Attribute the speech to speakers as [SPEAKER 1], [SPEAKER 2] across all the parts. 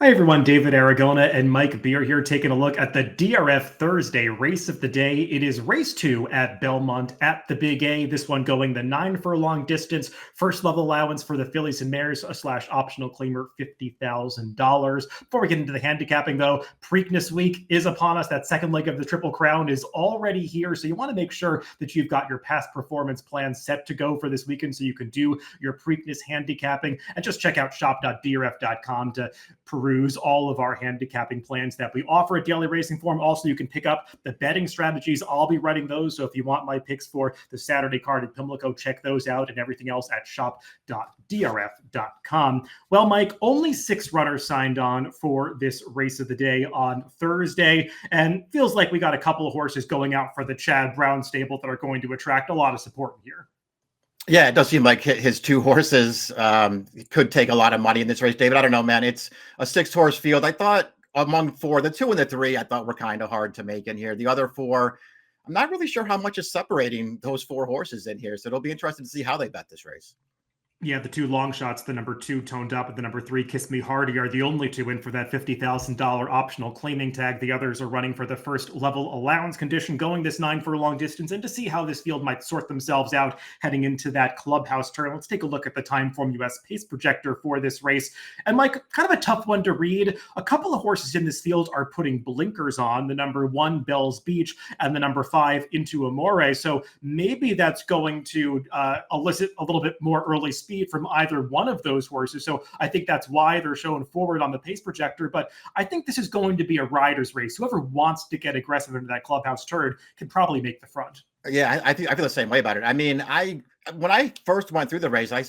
[SPEAKER 1] Hi everyone, David Aragona and Mike Beer here taking a look at the DRF Thursday race of the day. It is race 2 at Belmont at the Big A. This one going the 9 furlong distance. First level allowance for the fillies and mares / optional claimer $50,000. Before we get into the handicapping though, Preakness week is upon us. That second leg of the Triple Crown is already here. So you want to make sure that you've got your past performance plan set to go for this weekend so you can do your Preakness handicapping. And just check out shop.drf.com to peruse all of our handicapping plans that we offer at Daily Racing Form. Also, you can pick up the betting strategies. I'll be running those. So if you want my picks for the Saturday card at Pimlico, check those out and everything else at shop.drf.com. Well, Mike, only 6 runners signed on for this race of the day on Thursday. And feels like we got a couple of horses going out for the Chad Brown stable that are going to attract a lot of support here.
[SPEAKER 2] Yeah, it does seem like his 2 horses could take a lot of money in this race, David. I don't know, man. It's a 6-horse field. I thought among 4, the 2 and the 3, I thought were kind of hard to make in here. The other 4, I'm not really sure how much is separating those 4 horses in here. So it'll be interesting to see how they bet this race.
[SPEAKER 1] Yeah, the 2 long shots, the number 2 Toned Up and the number 3 Kiss Me Hardy are the only 2 in for that $50,000 optional claiming tag. The others are running for the first level allowance condition, going this 9 furlong distance. And to see how this field might sort themselves out heading into that clubhouse turn, let's take a look at the Timeform US pace projector for this race. And Mike, kind of a tough one to read. A couple of horses in this field are putting blinkers on, the number 1 Bell's Beach and the number 5 Into Amore. So maybe that's going to elicit a little bit more early speed from either one of those horses. So I think that's why they're showing forward on the pace projector. But I think this is going to be a rider's race. Whoever wants to get aggressive into that clubhouse turn can probably make the front.
[SPEAKER 2] Yeah, I feel the same way about it. I mean, when I first went through the race, I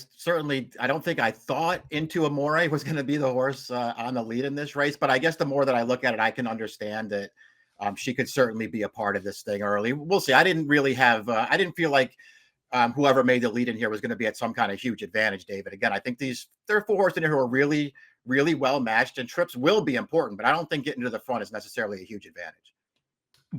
[SPEAKER 2] don't think I thought Into Amore was going to be the horse on the lead in this race. But I guess the more that I look at it, I can understand that she could certainly be a part of this thing early. We'll see. I didn't feel like whoever made the lead in here was going to be at some kind of huge advantage, David. Again, I think there are 4 horses in here who are really, really well matched, and trips will be important, but I don't think getting to the front is necessarily a huge advantage.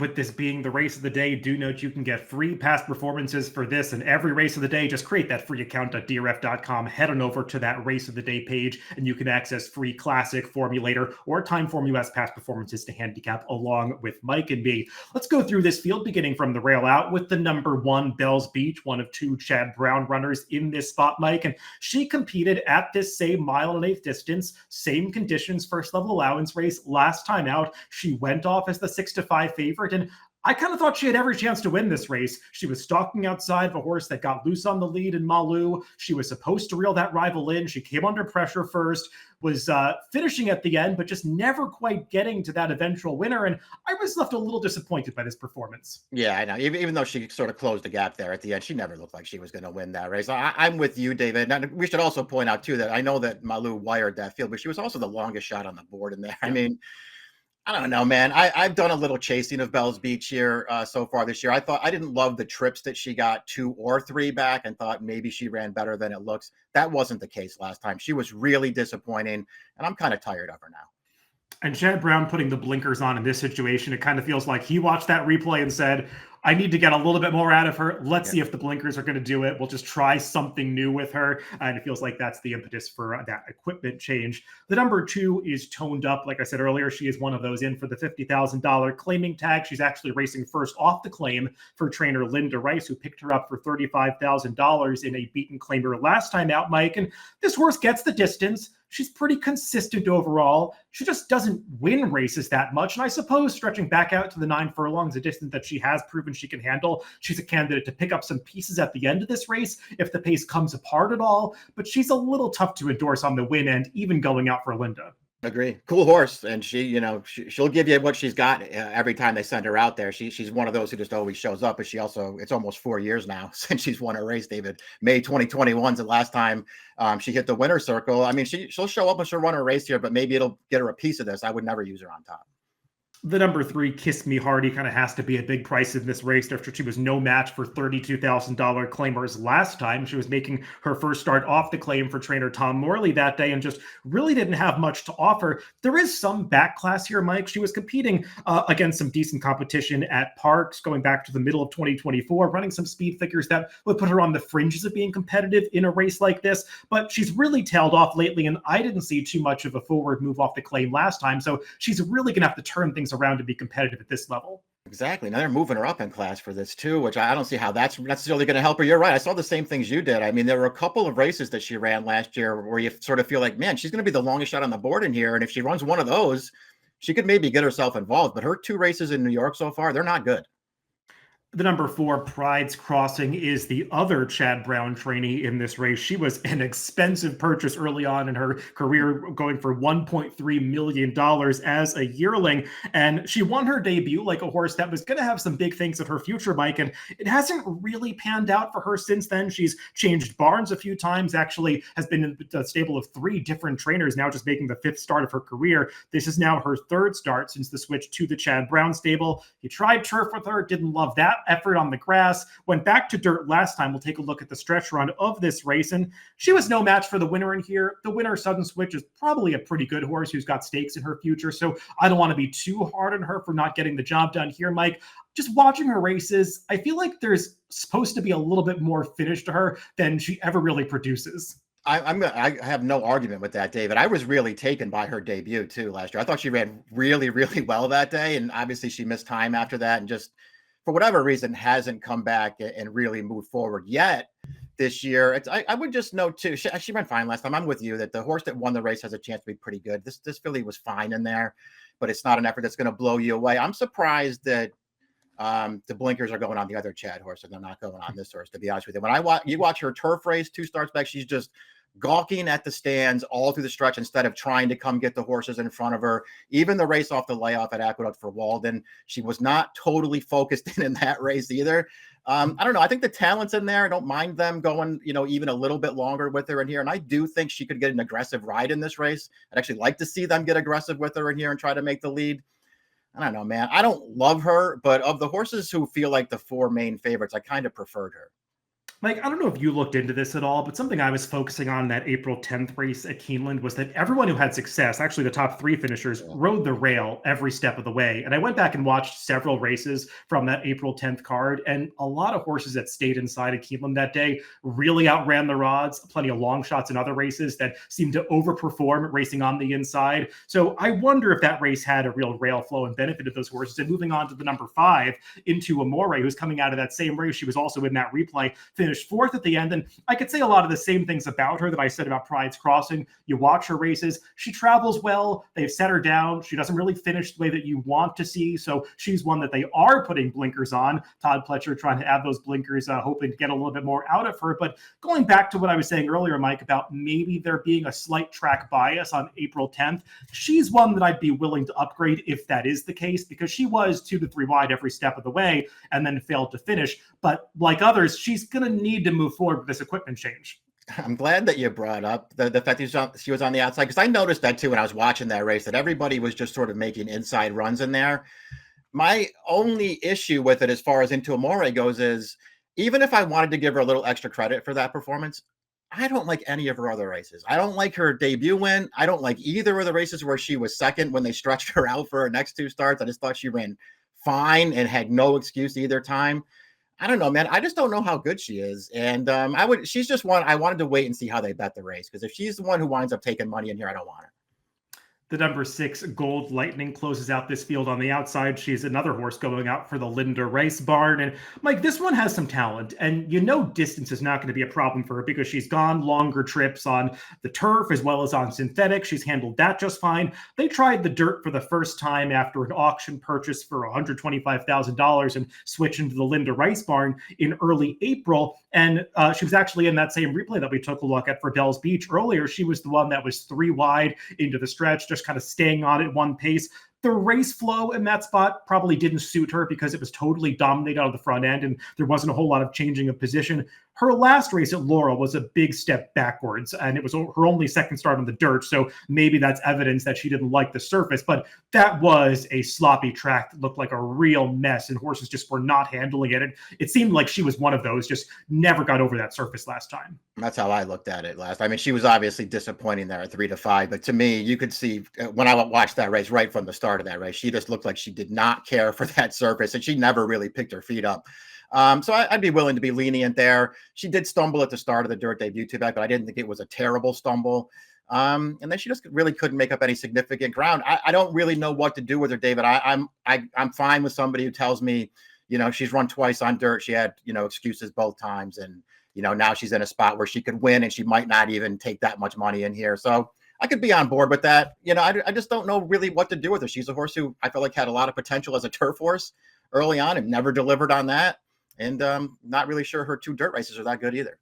[SPEAKER 1] With this being the race of the day, do note you can get free past performances for this and every race of the day. Just create that free account at DRF.com. Head on over to that race of the day page, and you can access free classic, formulator, or Timeform US past performances to handicap along with Mike and me. Let's go through this field, beginning from the rail out with the number 1 Bell's Beach, one of 2 Chad Brown runners in this spot, Mike. And she competed at this same 1.125 distance, same conditions, first level allowance race last time out. She went off as the 6-5 favorite. And I kind of thought she had every chance to win this race. She was stalking outside of a horse that got loose on the lead in Malu. She was supposed to reel that rival in. She came under pressure first, was finishing at the end, but just never quite getting to that eventual winner. And I was left a little disappointed by this performance.
[SPEAKER 2] Yeah, I know. Even though she sort of closed the gap there at the end, she never looked like she was going to win that race. I'm with you, David. And we should also point out, too, that I know that Malu wired that field, but she was also the longest shot on the board in there. I mean, I don't know, man. I've done a little chasing of Bell's Beach here so far this year. I didn't love the trips that she got 2 or 3 back and thought maybe she ran better than it looks. That wasn't the case last time. She was really disappointing, and I'm kind of tired of her now.
[SPEAKER 1] And Chad Brown putting the blinkers on in this situation, it kind of feels like he watched that replay and said, I need to get a little bit more out of her. Let's see if the blinkers are going to do it. We'll just try something new with her. And it feels like that's the impetus for that equipment change. The number 2 is Toned Up. Like I said earlier, she is one of those in for the $50,000 claiming tag. She's actually racing first off the claim for trainer Linda Rice, who picked her up for $35,000 in a beaten claimer last time out, Mike. And this horse gets the distance. She's pretty consistent overall. She just doesn't win races that much. And I suppose stretching back out to the 9 furlongs, a distance that she has proven she can handle, she's a candidate to pick up some pieces at the end of this race if the pace comes apart at all. But she's a little tough to endorse on the win end, even going out for Linda.
[SPEAKER 2] Agree. Cool horse. And she'll give you what she's got every time they send her out there. She's one of those who just always shows up. But it's almost 4 years now since she's won a race, David. May 2021's the last time she hit the winner's circle. I mean, she'll show up and she'll run a race here, but maybe it'll get her a piece of this. I would never use her on top.
[SPEAKER 1] The number 3, Kiss Me Hardy, kind of has to be a big price in this race after she was no match for $32,000 claimers last time. She was making her first start off the claim for trainer Tom Morley that day and just really didn't have much to offer. There is some back class here, Mike. She was competing against some decent competition at Parks going back to the middle of 2024, running some speed figures that would put her on the fringes of being competitive in a race like this. But she's really tailed off lately, and I didn't see too much of a forward move off the claim last time. So she's really going to have to turn things around to be competitive at this level.
[SPEAKER 2] Exactly. Now they're moving her up in class for this too, which I don't see how that's necessarily going to help her. You're right. I saw the same things you did. I mean, there were a couple of races that she ran last year where you sort of feel like, man, she's going to be the longest shot on the board in here. And if she runs one of those, she could maybe get herself involved. But her 2 races in New York so far, they're not good.
[SPEAKER 1] The number 4, Pride's Crossing, is the other Chad Brown trainee in this race. She was an expensive purchase early on in her career, going for $1.3 million as a yearling. And she won her debut like a horse that was going to have some big things of her future, Mike. And it hasn't really panned out for her since then. She's changed barns a few times, actually has been in a stable of 3 different trainers, now just making the 5th start of her career. This is now her 3rd start since the switch to the Chad Brown stable. He tried turf with her, didn't love that effort on the grass, went back to dirt last time. We'll take a look at the stretch run of this race, and she was no match for the winner in here. The winner, Sudden Switch, is probably a pretty good horse who's got stakes in her future, so I don't want to be too hard on her for not getting the job done here, Mike. Just watching her races, I feel like there's supposed to be a little bit more finish to her than she ever really produces.
[SPEAKER 2] I have no argument with that, David. I was really taken by her debut too last year. I thought she ran really, really well that day, and obviously she missed time after that, and just for whatever reason hasn't come back and really moved forward yet this year. I would just note too, she ran fine last time. I'm with you that the horse that won the race has a chance to be pretty good. This filly was fine in there, but it's not an effort that's going to blow you away. I'm surprised that the blinkers are going on the other Chad horse and they're not going on this horse, to be honest with you. When you watch her turf race 2 starts back, she's just gawking at the stands all through the stretch instead of trying to come get the horses in front of her. Even the race off the layoff at Aqueduct for Walden, she was not totally focused in that race either. I don't know. I think the talent's in there. I don't mind them going, even a little bit longer with her in here. And I do think she could get an aggressive ride in this race. I'd actually like to see them get aggressive with her in here and try to make the lead. I don't know, man. I don't love her, but of the horses who feel like the 4 main favorites, I kind of preferred her.
[SPEAKER 1] Mike, I don't know if you looked into this at all, but something I was focusing on that April 10th race at Keeneland was that everyone who had success, actually the top 3 finishers, rode the rail every step of the way. And I went back and watched several races from that April 10th card, and a lot of horses that stayed inside of Keeneland that day really outran the rods. Plenty of long shots in other races that seemed to overperform racing on the inside. So I wonder if that race had a real rail flow and benefited those horses. And moving on to the number 5, Into Amore, who's coming out of that same race. She was also in that replay, finished 4th at the end. And I could say a lot of the same things about her that I said about Pride's Crossing. You watch her races, she travels well. They've set her down. She doesn't really finish the way that you want to see. So she's one that they are putting blinkers on. Todd Pletcher trying to add those blinkers, hoping to get a little bit more out of her. But going back to what I was saying earlier, Mike, about maybe there being a slight track bias on April 10th, she's one that I'd be willing to upgrade if that is the case, because she was 2 to 3 wide every step of the way and then failed to finish. But like others, she's going to need to move forward with this equipment change.
[SPEAKER 2] I'm glad that you brought up the fact that she was on the outside, because I noticed that too when I was watching that race, that everybody was just sort of making inside runs in there. My only issue with it as far as Into Amore goes is, even if I wanted to give her a little extra credit for that performance, I don't like any of her other races. I don't like her debut win. I don't like either of the races where she was second when they stretched her out for her next 2 starts. I just thought she ran fine and had no excuse either time. I don't know, man. I just don't know how good she is. And she's just one. I wanted to wait and see how they bet the race, because if she's the one who winds up taking money in here, I don't want her.
[SPEAKER 1] The number 6, Gold Lightning, closes out this field on the outside. She's another horse going out for the Linda Rice barn. And Mike, this one has some talent, and distance is not going to be a problem for her because she's gone longer trips on the turf as well as on synthetic. She's handled that just fine. They tried the dirt for the first time after an auction purchase for $125,000 and switched into the Linda Rice barn in early April. And she was actually in that same replay that we took a look at for Bells Beach earlier. She was the one that was 3 wide into the stretch, just kind of staying on at one pace. The race flow in that spot probably didn't suit her because it was totally dominated out of the front end and there wasn't a whole lot of changing of position. her last race at Laurel was a big step backwards, and it was her only second start on the dirt. So maybe that's evidence that she didn't like the surface, but that was a sloppy track that looked like a real mess, and horses just were not handling it. And it seemed like she was one of those, just never got over that surface last time.
[SPEAKER 2] That's how I looked at it last. I mean, she was obviously disappointing there at 3 to 5, but to me, you could see when I watched that race right from the start of that race, she just looked like she did not care for that surface, and she never really picked her feet up. So I'd be willing to be lenient there. She did stumble at the start of the dirt debut too, but I didn't think it was a terrible stumble. And then she just really couldn't make up any significant ground. I don't really know what to do with her, David. I'm fine with somebody who tells me, she's run twice on dirt. She had, excuses both times, and now she's in a spot where she could win, and she might not even take that much money in here. So I could be on board with that. I just don't know really what to do with her. She's a horse who I feel like had a lot of potential as a turf horse early on and never delivered on that. And not really sure her 2 dirt races are that good either.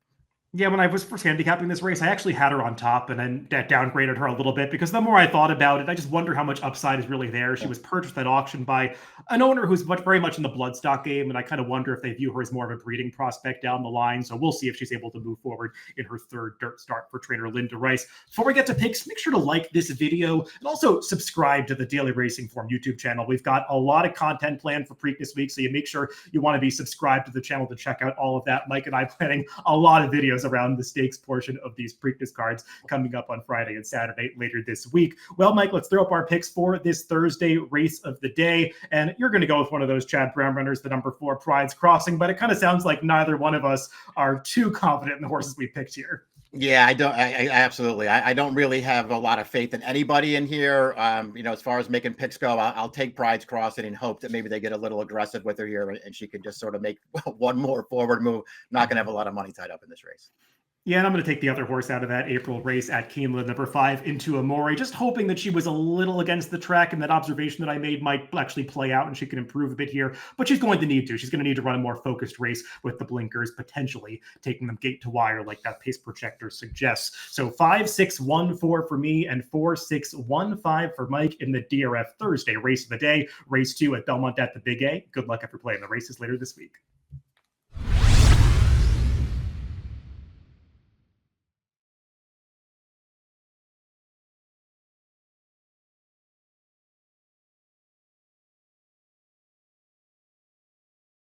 [SPEAKER 1] Yeah, when I was first handicapping this race, I actually had her on top and then downgraded her a little bit because the more I thought about it, I just wonder how much upside is really there. She was purchased at auction by an owner who's very much in the bloodstock game, and I kind of wonder if they view her as more of a breeding prospect down the line. So we'll see if she's able to move forward in her 3rd dirt start for trainer Linda Rice. Before we get to picks, make sure to like this video and also subscribe to the Daily Racing Form YouTube channel. We've got a lot of content planned for Preakness Week, so you make sure you want to be subscribed to the channel to check out all of that. Mike and I planning a lot of videos around the stakes portion of these Preakness cards coming up on Friday and Saturday later this week. Well, Mike, let's throw up our picks for this Thursday race of the day. And you're going to go with one of those Chad Brown runners, the number 4 Pride's Crossing, but it kind of sounds like neither one of us are too confident in the horses we picked here.
[SPEAKER 2] Yeah, I absolutely. I don't really have a lot of faith in anybody in here. As far as making picks go, I'll take Pride's Crossing and hope that maybe they get a little aggressive with her here and she can just sort of make one more forward move. Not going to have a lot of money tied up in this race.
[SPEAKER 1] Yeah, and I'm going to take the other horse out of that April race at Keeneland, number 5, Into Amore, just hoping that she was a little against the track and that observation that I made might actually play out and she can improve a bit here. But she's going to need to. She's going to need to run a more focused race with the blinkers, potentially taking them gate to wire like that pace projector suggests. So 5-6-1-4 for me and 4-6-1-5 for Mike in the DRF Thursday race of the day. Race 2 at Belmont at the Big A. Good luck after playing the races later this week.